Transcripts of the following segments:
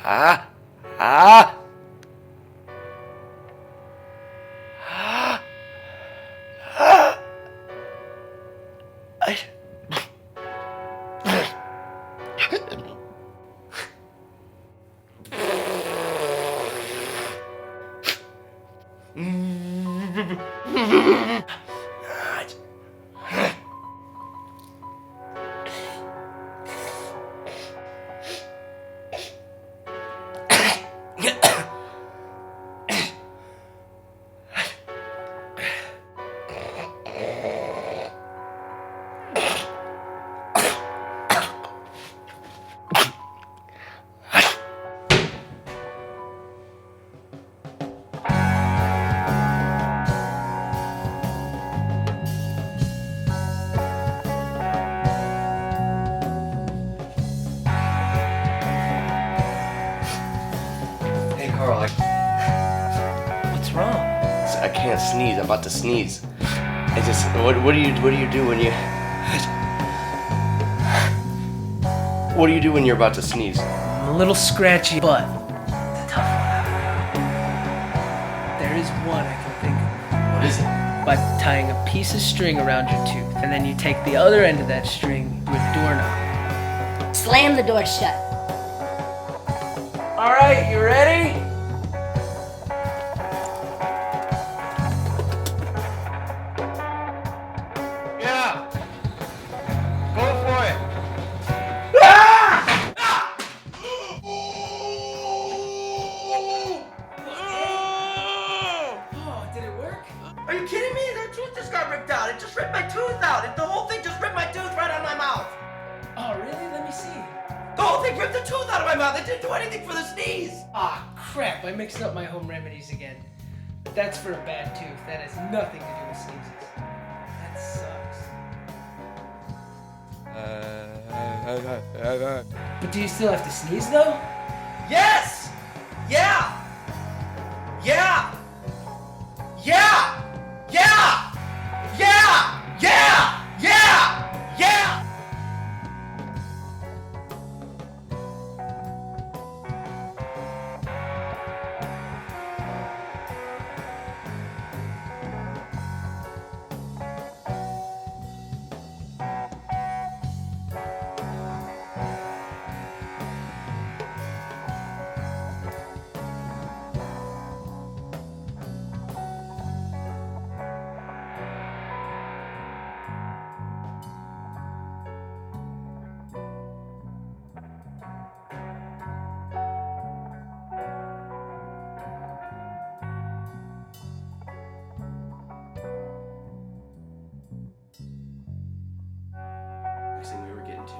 Ah! Ah! Ah! Ah! I... Hey Carl, What's wrong? I can't sneeze. I'm about to sneeze. I just what do you do when you what do you do when you're about to sneeze? I'm a little scratchy, but it's a tough one. There is one I can think of. What is it? By tying a piece of string around your tooth, and then you take the other end of that string to a doorknob. Slam the door shut. All right, you ready? Yeah. Go for it. Oh, did it work? Are you kidding me? The tooth just got ripped out. It just ripped my tooth out. The whole thing just ripped my tooth right out of my mouth. Oh, really? Let me see. The whole thing ripped the tooth out of my mouth. It didn't do anything for the sneeze. Ah, crap! I mixed up my home remedies again. But that's for a bad tooth. That has nothing to do with sneezes. That sucks. But do you still have to sneeze though? Yes. Yeah. Yeah. Yeah. Yeah. Yeah. Yeah. Yeah. Yeah. Next thing we were getting to.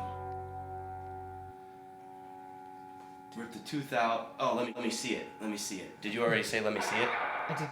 Rip the tooth out. Oh, let me see it. Let me see it. Did you already say let me see it?